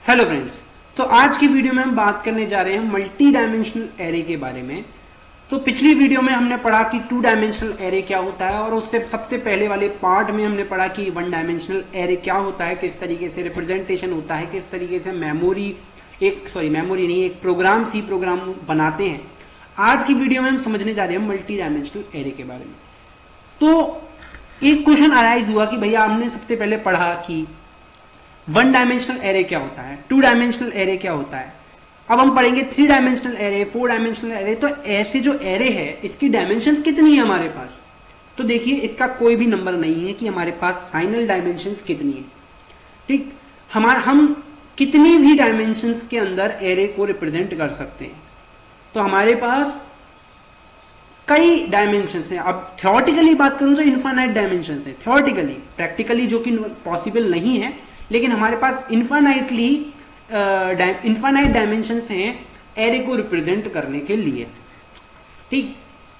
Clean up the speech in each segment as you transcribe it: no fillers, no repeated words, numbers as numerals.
Hello friends. तो आज की वीडियो में हम बात करने जा रहे हैं मल्टी डायमेंशनल एरे के बारे में। तो पिछली वीडियो में हमने पढ़ा कि टू डायमेंशनल एरे क्या होता है, और उससे सबसे पहले वाले पार्ट में हमने पढ़ा कि वन डायमेंशनल एरे क्या होता है, किस तरीके से रिप्रेजेंटेशन होता है, किस तरीके से मेमोरी नहीं, एक प्रोग्राम सी प्रोग्राम बनाते हैं। आज की वीडियो में हम समझने जा रहे हैं मल्टी डायमेंशनल एरे के बारे में। तो एक क्वेश्चन अराइज हुआ कि भैया हमने सबसे पहले पढ़ा कि वन डायमेंशनल एरे क्या होता है, टू डायमेंशनल एरे क्या होता है। अब हम पढ़ेंगे three dimensional array, four dimensional array. तो ऐसे जो एरे है इसकी डायमेंशंस कितनी है हमारे पास। तो देखिए इसका कोई भी नंबर नहीं है कि हमारे पास फाइनल डायमेंशंस कितनी है। ठीक, हम कितनी भी डायमेंशंस के अंदर एरे को रिप्रेजेंट कर सकते हैं। तो हमारे पास कई डायमेंशंस हैं। अब थ्योरेटिकली बात करूं तो इनफाइनाइट डायमेंशंस है, थ्योरेटिकली, प्रैक्टिकली जो कि पॉसिबल नहीं है, लेकिन हमारे पास इनफाइनाइट डायमेंशंस हैं एरे को रिप्रेजेंट करने के लिए। ठीक,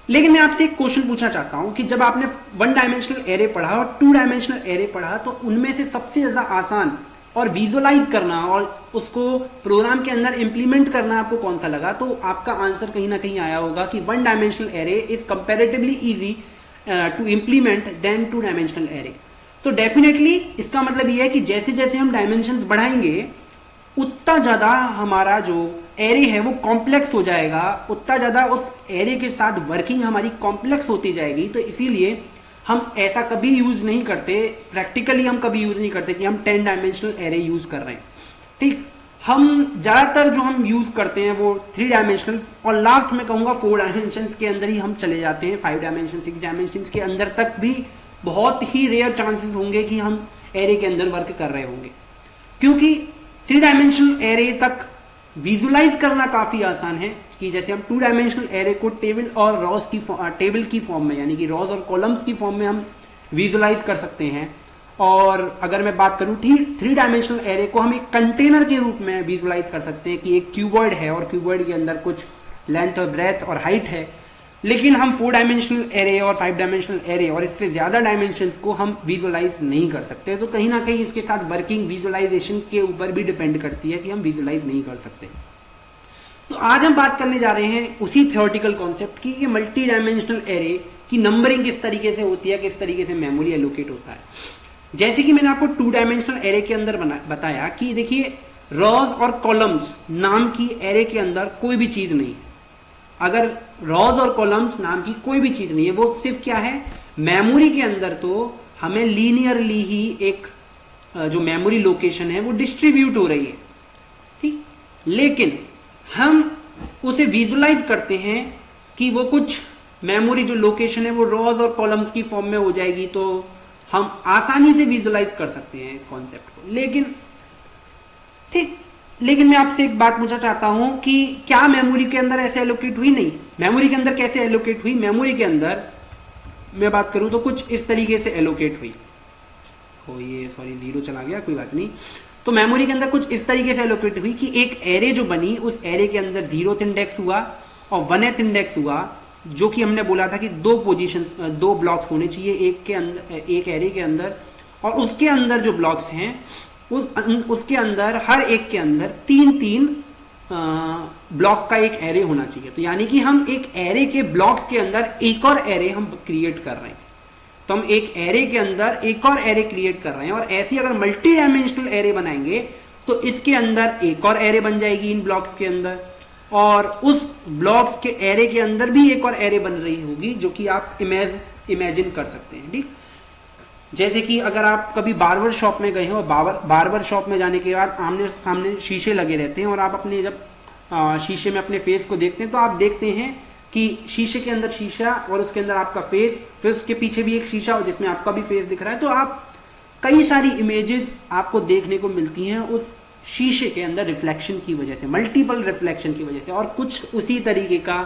लेकिन मैं आपसे एक क्वेश्चन पूछना चाहता हूं कि जब आपने वन डायमेंशनल एरे पढ़ा और टू डायमेंशनल एरे पढ़ा, तो उनमें से सबसे ज्यादा आसान और विजुअलाइज करना और उसको प्रोग्राम के अंदर इंप्लीमेंट करना आपको कौन सा लगा। तो आपका आंसर कहीं ना कहीं आया होगा कि one dimensional array is comparatively easy to implement than two dimensional array. तो डेफिनेटली इसका मतलब यह है कि जैसे जैसे हम डायमेंशंस बढ़ाएंगे उतना ज्यादा हमारा जो एरे है वो कॉम्प्लेक्स हो जाएगा, उतना ज्यादा उस एरे के साथ वर्किंग हमारी कॉम्प्लेक्स होती जाएगी। तो इसीलिए हम ऐसा कभी यूज नहीं करते, प्रैक्टिकली हम कभी यूज नहीं करते कि हम 10 डायमेंशनल एरे यूज कर रहे हैं। ठीक, हम ज्यादातर जो हम यूज करते हैं वो 3 डायमेंशनल, और लास्ट में कहूंगा 4 डायमेंशंस के अंदर ही हम चले जाते हैं। 5 डायमेंशन 6 डायमेंशंस के अंदर तक भी बहुत ही रेयर चांसेस होंगे कि हम एरे के अंदर वर्क कर रहे होंगे, क्योंकि 3 डायमेंशनल एरे तक विजुलाइज करना काफी आसान है। कि जैसे हम 2 डायमेंशनल एरे को टेबल और रॉज की टेबल की फॉर्म में, यानी कि रॉज और कॉलम्स की फॉर्म में हम विजुलाइज कर सकते हैं। और अगर मैं बात करूं 3 डायमेंशनल एरे को हम एक कंटेनर के रूप में विजुलाइज कर सकते हैं कि एक क्यूबॉइड है और क्यूबॉइड के अंदर कुछ लेंथ और ब्रेथ और हाइट है। लेकिन हम 4 डायमेंशनल एरे और 5 डायमेंशनल एरे और इससे ज्यादा डायमेंशंस को हम विजुलाइज नहीं कर सकते। तो कहीं ना कहीं इसके साथ वर्किंग विजुलाइजेशन के ऊपर भी डिपेंड करती है कि हम विजुलाइज नहीं कर सकते। तो आज हम बात करने जा रहे हैं उसी थ्योरेटिकल कॉन्सेप्ट की, ये मल्टी डायमेंशनल एरे की नंबरिंग किस तरीके से होती है, किस तरीके से मेमोरी एलोकेट होता है। जैसे कि मैंने आपको 2 डायमेंशनल एरे के अंदर बताया कि देखिए रॉज और कॉलम्स नाम की एरे के अंदर कोई भी चीज नहीं है। अगर रॉज और कॉलम्स नाम की कोई भी चीज नहीं है, वो सिर्फ क्या है, मेमोरी के अंदर तो हमें लीनियरली ही एक जो मेमोरी लोकेशन है वो डिस्ट्रीब्यूट हो रही है। ठीक, लेकिन हम उसे विजुलाइज करते हैं कि वो कुछ मेमोरी जो लोकेशन है वो रॉज और कॉलम्स की फॉर्म में हो जाएगी। तो हम आसानी से विजुलाइज कर सकते हैं इस कॉन्सेप्ट को। लेकिन मैं आपसे एक बात पूछना चाहता हूं कि क्या मेमोरी के अंदर ऐसे एलोकेट हुई? नहीं। मेमोरी के अंदर कैसे एलोकेट हुई? मेमोरी के अंदर मैं बात करूं तो कुछ इस तरीके से एलोकेट हुई। ये सॉरी 0 चला गया, कोई बात नहीं। तो मेमोरी के अंदर कुछ इस तरीके से एलोकेट हुई कि एक एरे जो बनी, उस एरे के अंदर 0th इंडेक्स हुआ और 1th इंडेक्स हुआ, जो कि हमने बोला था कि 2 ब्लॉक्स होने चाहिए एक एरे के अंदर, और उसके अंदर जो ब्लॉक्स हैं उसके अंदर हर एक के अंदर 3 ब्लॉक का एक एरे होना चाहिए। तो यानी कि हम एक एरे के ब्लॉक के अंदर एक और एरे हम क्रिएट कर रहे हैं। तो हम एक एरे के अंदर एक और एरे क्रिएट कर रहे हैं, और ऐसी अगर मल्टी डायमेंशनल एरे बनाएंगे तो इसके अंदर एक और एरे बन जाएगी इन ब्लॉक्स के अंदर, और उस ब्लॉक्स के एरे के अंदर भी एक और एरे बन रही होगी, जो कि आप इमेजिन कर सकते हैं। ठीक, जैसे कि अगर आप कभी बार्बर शॉप में गए हो, बार्बर शॉप में जाने के बाद आमने सामने शीशे लगे रहते हैं, और आप अपने जब शीशे में अपने फेस को देखते हैं तो आप देखते हैं कि शीशे के अंदर शीशा और उसके अंदर आपका फेस, फिर उसके पीछे भी एक शीशा हो जिसमें आपका भी फेस दिख रहा है। तो आप कई सारी इमेजेस आपको देखने को मिलती हैं उस शीशे के अंदर रिफ्लेक्शन की वजह से, मल्टीपल रिफ्लेक्शन की वजह से, और कुछ उसी तरीके का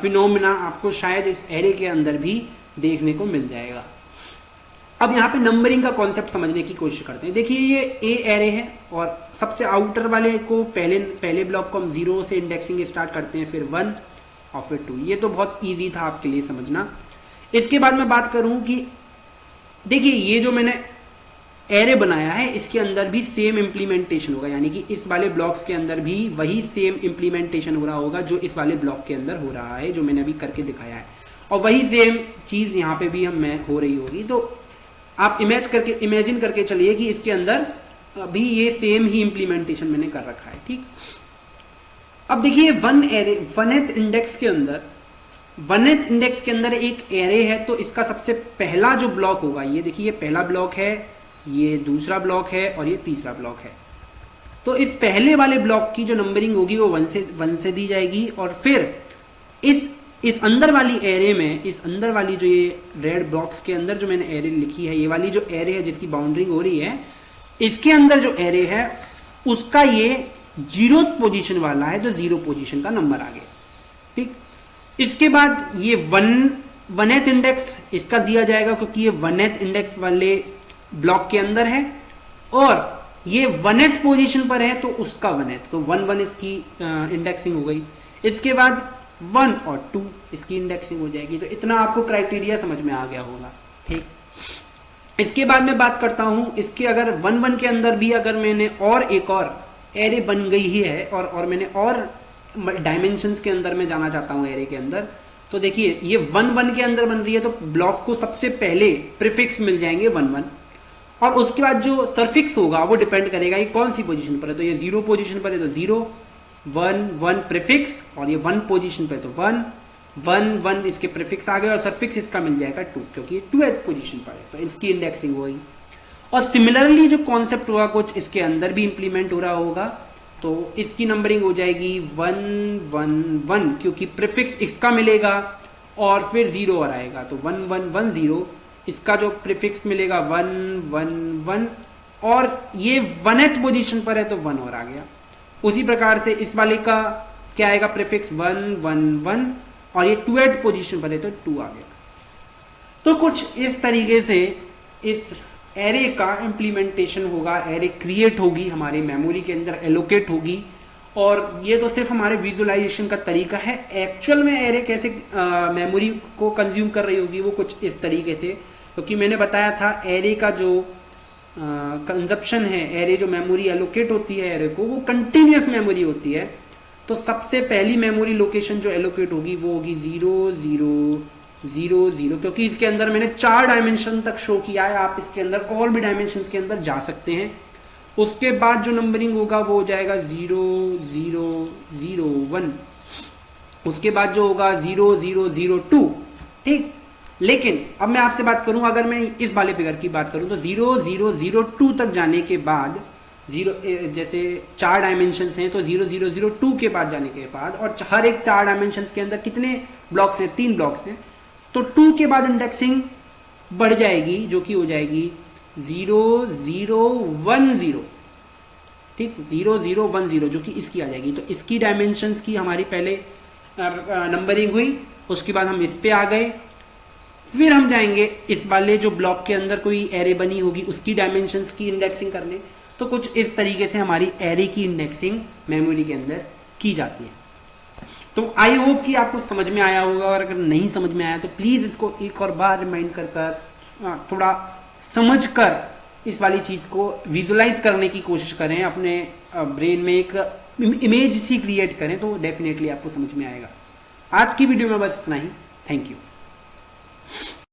फिनोमिना आपको शायद इस एरे के अंदर भी देखने को मिल जाएगा। अब यहाँ पे नंबरिंग का कॉन्सेप्ट समझने की कोशिश करते हैं। देखिए ये ए एरे है, और सबसे आउटर वाले को पहले ब्लॉक को हम 0 से इंडेक्सिंग स्टार्ट करते हैं, फिर 1 और फिर 2। ये तो बहुत इजी था आपके लिए समझना। इसके बाद मैं बात करूं कि देखिए ये जो मैंने एरे बनाया है इसके अंदर भी सेम इंप्लीमेंटेशन होगा, यानी कि इस वाले ब्लॉक्स के अंदर भी वही सेम इंप्लीमेंटेशन हो रहा होगा जो इस वाले ब्लॉक के अंदर हो रहा है, जो मैंने अभी करके दिखाया है, और वही सेम चीज यहाँ पे भी हम हो रही होगी। तो आप इमेजिन करके चलिए कि इसके अंदर अभी ये सेम ही इंप्लीमेंटेशन मैंने कर रखा है, ठीक। अब देखिए वनएथ इंडेक्स के अंदर एक एरे है, तो इसका सबसे पहला जो ब्लॉक होगा, ये देखिए ये पहला ब्लॉक है, ये दूसरा ब्लॉक है और ये तीसरा ब्लॉक है। तो इस पहले वाले ब्लॉक की जो नंबरिंग होगी वो 1 से दी जाएगी, और फिर इस अंदर वाली एरे में, इस अंदर वाली जो ये रेड बॉक्स के अंदर जो मैंने एरे लिखी है, ये वाली जो एरे है जिसकी बाउंड्रिंग हो रही है, इसके अंदर जो एरे है उसका ये 0th पोजीशन वाला है, जो 0 पोजीशन का नंबर आ गया, ठीक। इसके बाद ये वनएथ इंडेक्स इसका दिया जाएगा, क्योंकि ये वनएथ इंडेक्स वाले ब्लॉक के अंदर है, और ये वनएथ पोजीशन पर है तो उसका वनएथ, तो 1 इसकी इंडेक्सिंग हो गई। इसके बाद 1 और 2 इसकी इंडेक्सिंग हो जाएगी। तो इतना आपको क्राइटेरिया समझ में आ गया होगा, ठीक। इसके बाद मैं बात करता हूं, इसके अगर 1 के अंदर भी अगर मैंने और एक और एरे बन गई ही है, और मैंने और डायमेंशंस के अंदर में जाना चाहता हूं एरे के अंदर, तो देखिए ये 1 के अंदर बन रही है, तो ब्लॉक को सबसे पहले प्रीफिक्स मिल जाएंगे 1, और उसके बाद जो सरफिक्स होगा वो डिपेंड करेगा ये कौन सी पोजीशन पर है। तो ये 0 पोजीशन पर है तो 0, 1 प्रीफिक्स, और ये 1 पोजीशन पर है तो 1 इसके प्रीफिक्स आ गए, और सरफिक्स इसका मिल जाएगा 2, क्योंकि ये 2th पोजीशन पर है, तो इसकी इंडेक्सिंग होगी। और सिमिलरली जो कॉन्सेप्ट होगा कुछ इसके अंदर भी इंप्लीमेंट हो रहा होगा, तो इसकी नंबरिंग हो जाएगी 1 1 1, क्योंकि प्रीफिक्स इसका मिलेगा और फिर 0 और आएगा, तो 1 1 1 0, इसका जो प्रीफिक्स मिलेगा 1 1 1, और ये 1th पोजीशन पर है तो 1 और आ गया। उसी प्रकार से इस वाले का क्या आएगा, प्रीफिक्स 1 1 1, और ये 2th पोजीशन पर है तो 2 आ गया। तो कुछ इस तरीके से इस एरे का इंप्लीमेंटेशन होगा, एरे क्रिएट होगी हमारे मेमोरी के अंदर, एलोकेट होगी, और ये तो सिर्फ हमारे विजुअलाइजेशन का तरीका है। एक्चुअल में एरे कैसे मेमोरी को कंज्यूम कर रही होगी वो कुछ इस तरीके से, क्योंकि मैंने बताया था एरे का जो कंजप्शन है, एरे जो मेमोरी एलोकेट होती है एरे को, वो कंटिन्यूअस मेमोरी होती है। तो सबसे पहली मेमोरी लोकेशन जो एलोकेट होगी वो होगी 0 0 0 0, क्योंकि इसके अंदर मैंने 4 डायमेंशन तक शो किया है, आप इसके अंदर और भी डायमेंशन के अंदर जा सकते हैं। उसके बाद जो नंबरिंग होगा वो हो जाएगा 0 0 0 1, उसके बाद जो होगा 0 0 0 2, ठीक। लेकिन अब मैं आपसे बात करूं, अगर मैं इस वाले फिगर की बात करूं तो 0 0 0 2 तक जाने के बाद, जैसे 4 डायमेंशंस हैं, तो 0 0 0 2 के बाद जाने के बाद, और हर एक 4 डायमेंशंस के अंदर कितने ब्लॉक्स हैं, 3 ब्लॉक्स हैं, तो 2 के बाद इंडेक्सिंग बढ़ जाएगी, जो कि हो जाएगी 0 0 1 0, ठीक, 0 0 1 0, जो कि इसकी आ जाएगी। तो इसकी डायमेंशंस की हमारी पहले नंबरिंग हुई, उसके बाद हम इस पे आ गए, फिर हम जाएंगे इस वाले जो ब्लॉक के अंदर कोई एरे बनी होगी उसकी डायमेंशंस की इंडेक्सिंग करने। तो कुछ इस तरीके से हमारी एरे की इंडेक्सिंग मेमोरी के अंदर की जाती है। तो आई होप कि आपको समझ में आया होगा, और अगर नहीं समझ में आया तो प्लीज इसको एक और बार रिमाइंड कर थोड़ा समझ कर इस वाली चीज को विजुलाइज करने की कोशिश करें, अपने ब्रेन में एक इमेज सी क्रिएट करें, तो डेफिनेटली आपको समझ में आएगा। आज की वीडियो में बस इतना ही। Thank you.